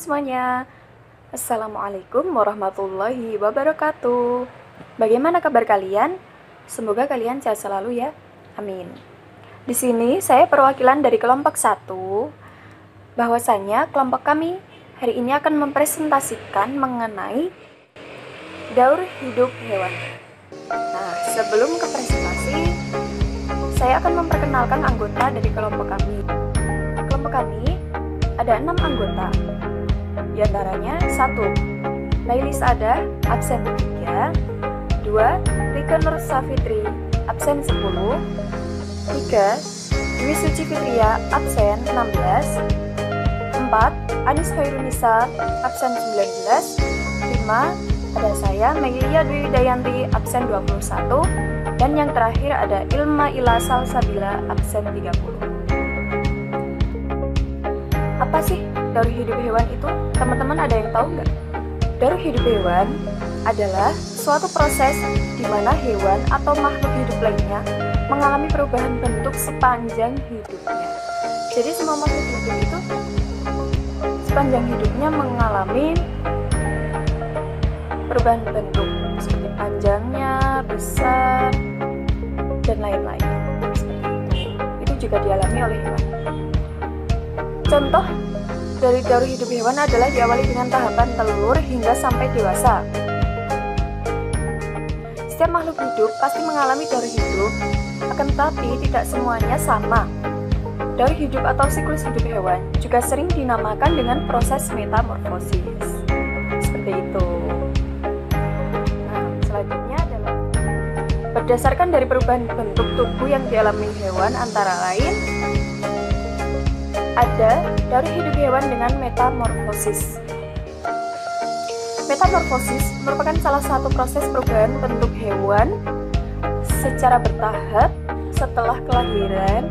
semuanya, Assalamualaikum warahmatullahi wabarakatuh. Bagaimana kabar kalian? Semoga kalian sehat selalu ya, amin. Di sini saya perwakilan dari kelompok 1. Bahwasanya kelompok kami hari ini akan mempresentasikan mengenai daur hidup hewan. Nah, sebelum ke presentasi, saya akan memperkenalkan anggota dari kelompok kami. Kelompok kami ada 6 anggota. Di antaranya 1. Lailis Ada, absen 3. 2. Rika Nur Safitri, absen 10. 3. Dwi Suci Fitria, absen 16. 4. Anis Khairunisa, absen 19. 5. Ada saya, Megilia Dwi Dayanti, absen 21. Dan yang terakhir ada Ilma Ila Salsabila, absen 30. Apa sih daur hidup hewan itu? Teman-teman ada yang tahu nggak? Daur hidup hewan adalah suatu proses di mana hewan atau makhluk hidup lainnya mengalami perubahan bentuk sepanjang hidupnya. Jadi semua makhluk hidup itu sepanjang hidupnya mengalami perubahan bentuk seperti panjangnya, besar, dan lain-lain. Seperti itu juga dialami oleh hewan. Contoh dari daur hidup hewan adalah diawali dengan tahapan telur hingga sampai dewasa. Setiap makhluk hidup pasti mengalami daur hidup, akan tetapi tidak semuanya sama. Daur hidup atau siklus hidup hewan juga sering dinamakan dengan proses metamorfosis. Seperti itu. Nah, selanjutnya adalah berdasarkan dari perubahan bentuk tubuh yang dialami hewan antara lain ada daur hidup hewan dengan metamorfosis. Metamorfosis merupakan salah satu proses perubahan bentuk hewan secara bertahap setelah kelahiran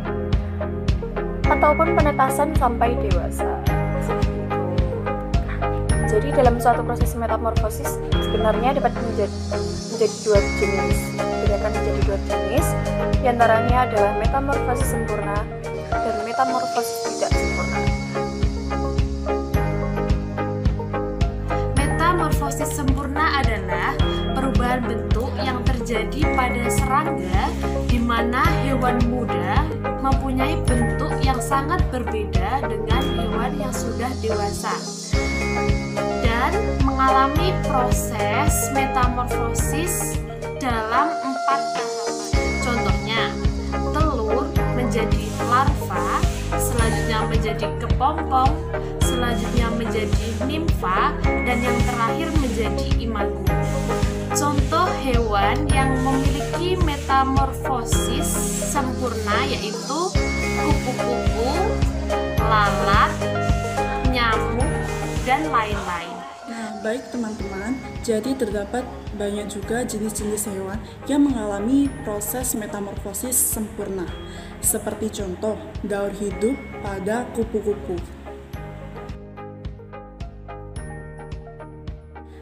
ataupun penetasan sampai dewasa. Jadi dalam suatu proses metamorfosis sebenarnya dapat menjadi dua jenis. Dibedakan menjadi dua jenis. Di antaranya adalah metamorfosis sempurna dan metamorfosis tidak sempurna. Metamorfosis sempurna adalah perubahan bentuk yang terjadi pada serangga di mana hewan muda mempunyai bentuk yang sangat berbeda dengan hewan yang sudah dewasa dan mengalami proses metamorfosis dalam 4 tahapan. Contohnya, telur menjadi larva, selanjutnya menjadi kepompong, selanjutnya menjadi nimfa, dan yang terakhir menjadi imago. Contoh hewan yang memiliki metamorfosis sempurna yaitu kupu-kupu, lalat, nyamuk, dan lain-lain. Nah, baik teman-teman, jadi terdapat banyak juga jenis-jenis hewan yang mengalami proses metamorfosis sempurna. Seperti contoh, daur hidup pada kupu-kupu.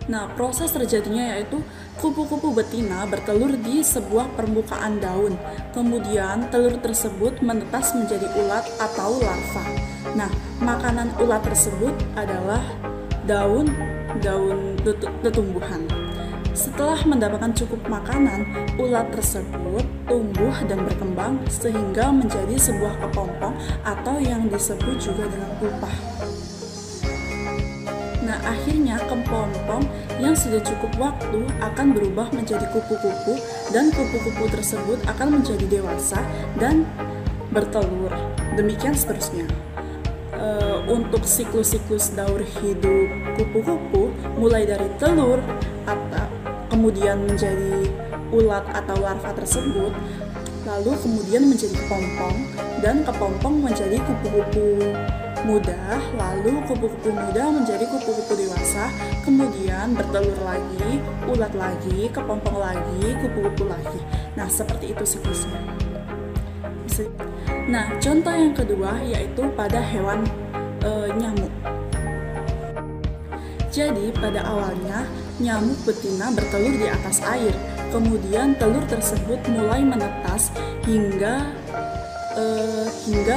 Nah, proses terjadinya yaitu kupu-kupu betina bertelur di sebuah permukaan daun. Kemudian, telur tersebut menetas menjadi ulat atau larva. Nah, makanan ulat tersebut adalah daun tumbuhan. Setelah mendapatkan cukup makanan, ulat tersebut tumbuh dan berkembang sehingga menjadi sebuah kepompong atau yang disebut juga dengan pupa. Nah, akhirnya kepompong yang sudah cukup waktu akan berubah menjadi kupu-kupu dan kupu-kupu tersebut akan menjadi dewasa dan bertelur. Demikian seterusnya. Untuk siklus-siklus daur hidup kupu-kupu mulai dari telur atau kemudian menjadi ulat atau larva tersebut, lalu kemudian menjadi kepompong dan kepompong menjadi kupu-kupu muda, lalu kupu-kupu muda menjadi kupu-kupu dewasa, kemudian bertelur lagi, ulat lagi, kepompong lagi, kupu-kupu lagi. Nah, seperti itu siklusnya. Nah, contoh yang kedua yaitu pada hewan nyamuk. Jadi, pada awalnya nyamuk betina bertelur di atas air, kemudian telur tersebut mulai menetas hingga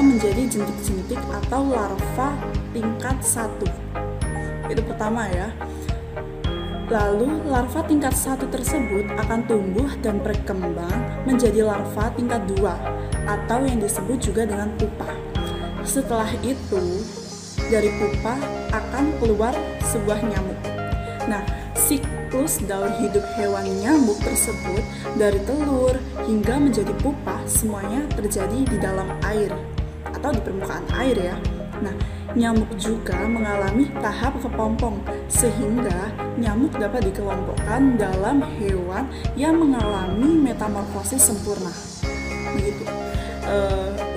menjadi jentik-jentik atau larva tingkat 1. Itu pertama ya. Lalu larva tingkat 1 tersebut akan tumbuh dan berkembang menjadi larva tingkat 2 atau yang disebut juga dengan pupa. Setelah itu, dari pupa akan keluar sebuah nyamuk. Nah, siklus daur hidup hewan nyamuk tersebut dari telur hingga menjadi pupa semuanya terjadi di dalam air atau di permukaan air ya. Nah, nyamuk juga mengalami tahap kepompong sehingga nyamuk dapat dikelompokkan dalam hewan yang mengalami metamorfosis sempurna. Begitu.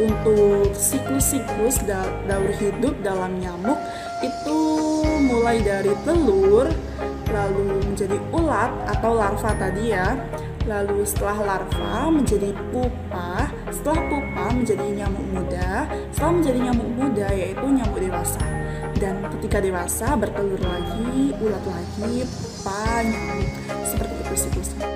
Untuk siklus-siklus daur hidup dalam nyamuk itu mulai dari telur, lalu menjadi ulat atau larva tadi ya, lalu setelah larva menjadi pupa, setelah pupa menjadi nyamuk muda, setelah menjadi nyamuk muda yaitu nyamuk dewasa, dan ketika dewasa bertelur lagi, ulat lagi, pupa, nyamuk, seperti itu siklusnya.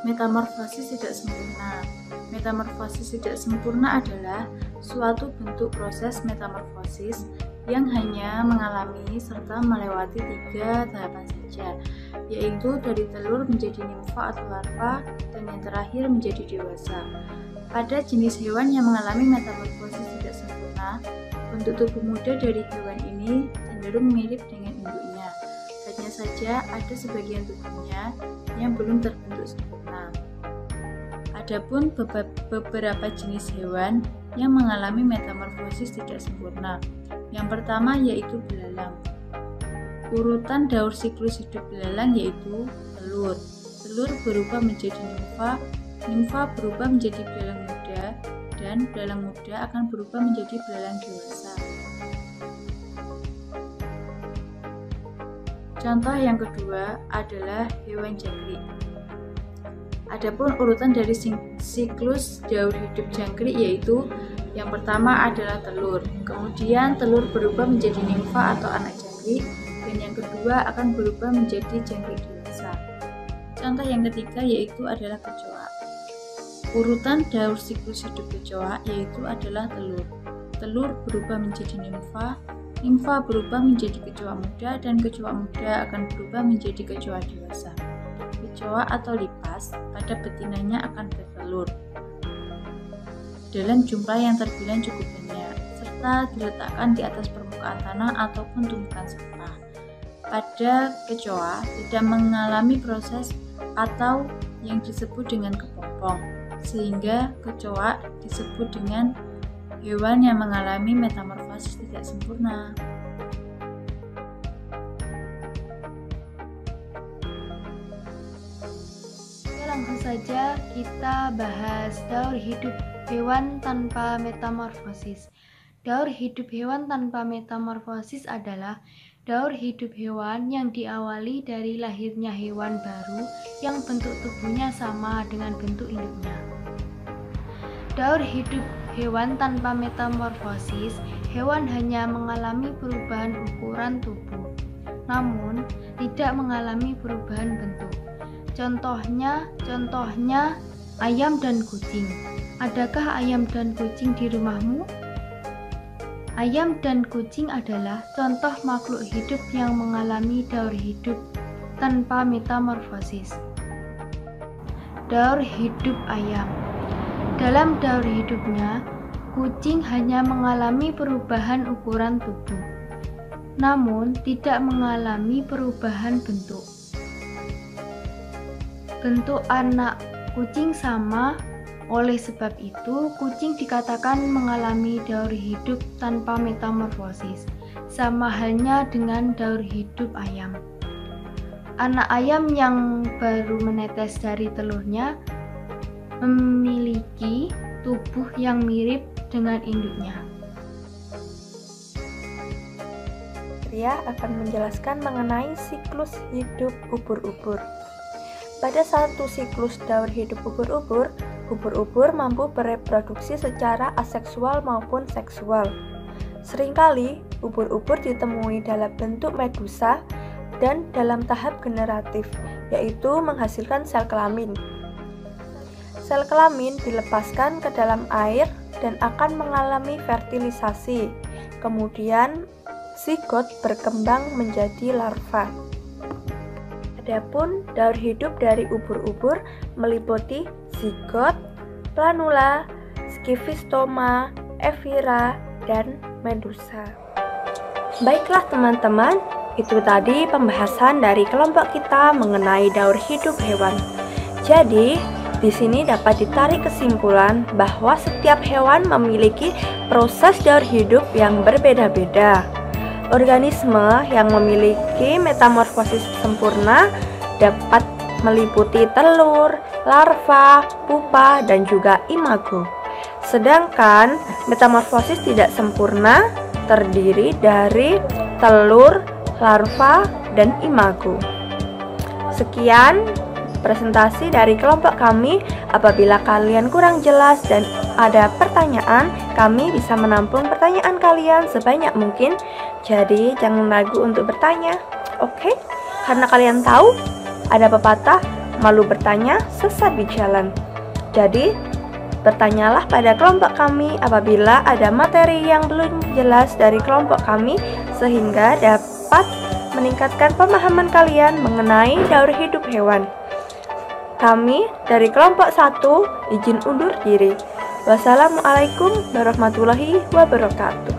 Metamorfosis tidak sempurna. Metamorfosis tidak sempurna adalah suatu bentuk proses metamorfosis yang hanya mengalami serta melewati 3 tahapan saja, yaitu dari telur menjadi nimfa atau larva, dan yang terakhir menjadi dewasa. Pada jenis hewan yang mengalami metamorfosis tidak sempurna, bentuk tubuh muda dari hewan ini cenderung mirip dengan induknya. Hanya saja ada sebagian tubuhnya yang belum terbentuk sempurna. Adapun beberapa jenis hewan yang mengalami metamorfosis tidak sempurna. Yang pertama yaitu belalang. Urutan daur siklus hidup belalang yaitu telur. Telur berubah menjadi nimfa, nimfa berubah menjadi belalang muda, dan belalang muda akan berubah menjadi belalang dewasa. Contoh yang kedua adalah hewan jangkrik. Adapun urutan dari siklus daur hidup jangkrik yaitu yang pertama adalah telur, kemudian telur berubah menjadi nimfa atau anak jangkrik, dan yang kedua akan berubah menjadi jangkrik dewasa. Contoh yang ketiga yaitu adalah kecoa. Urutan daur siklus hidup kecoa yaitu adalah telur. Telur berubah menjadi nimfa, nimfa berubah menjadi kecoa muda, dan kecoa muda akan berubah menjadi kecoa dewasa. Kecoa atau lipas pada betinanya akan bertelur dalam jumlah yang terbilang cukup banyak, serta diletakkan di atas permukaan tanah ataupun tumpukan sampah. Pada kecoa tidak mengalami proses atau yang disebut dengan kepompong, sehingga kecoa disebut dengan hewan yang mengalami metamorfosis tidak sempurna. Langsung saja kita bahas daur hidup hewan tanpa metamorfosis. Daur hidup hewan tanpa metamorfosis adalah daur hidup hewan yang diawali dari lahirnya hewan baru yang bentuk tubuhnya sama dengan bentuk induknya. Daur hidup hewan tanpa metamorfosis, hewan hanya mengalami perubahan ukuran tubuh, namun tidak mengalami perubahan bentuk. Contohnya ayam dan kucing. Adakah ayam dan kucing di rumahmu? Ayam dan kucing adalah contoh makhluk hidup yang mengalami daur hidup tanpa metamorfosis. Daur hidup ayam. Dalam daur hidupnya, kucing hanya mengalami perubahan ukuran tubuh, namun tidak mengalami perubahan bentuk. Bentuk anak kucing sama, oleh sebab itu kucing dikatakan mengalami daur hidup tanpa metamorfosis, sama halnya dengan daur hidup ayam. Anak ayam yang baru menetes dari telurnya memiliki tubuh yang mirip dengan induknya. Ria akan menjelaskan mengenai siklus hidup ubur-ubur. Pada satu siklus daur hidup ubur-ubur, ubur-ubur mampu bereproduksi secara aseksual maupun seksual. Seringkali, ubur-ubur ditemui dalam bentuk medusa dan dalam tahap generatif, yaitu menghasilkan sel kelamin. sel kelamin dilepaskan ke dalam air dan akan mengalami fertilisasi. Kemudian, zigot berkembang menjadi larva. Adapun daur hidup dari ubur-ubur meliputi zigot, planula, skifistoma, evira, dan medusa. Baiklah teman-teman, itu tadi pembahasan dari kelompok kita mengenai daur hidup hewan. Jadi, di sini dapat ditarik kesimpulan bahwa setiap hewan memiliki proses daur hidup yang berbeda-beda. Organisme yang memiliki metamorfosis sempurna dapat meliputi telur, larva, pupa, dan juga imago. Sedangkan metamorfosis tidak sempurna terdiri dari telur, larva, dan imago. Sekian presentasi dari kelompok kami. Apabila kalian kurang jelas dan ada pertanyaan, kami bisa menampung pertanyaan kalian sebanyak mungkin. Jadi jangan ragu untuk bertanya. Oke? Karena kalian tahu ada pepatah, malu bertanya, sesat di jalan. Jadi bertanyalah pada kelompok kami apabila ada materi yang belum jelas dari kelompok kami, sehingga dapat meningkatkan pemahaman kalian mengenai daur hidup hewan. Kami dari kelompok 1 izin undur diri. Wassalamualaikum warahmatullahi wabarakatuh.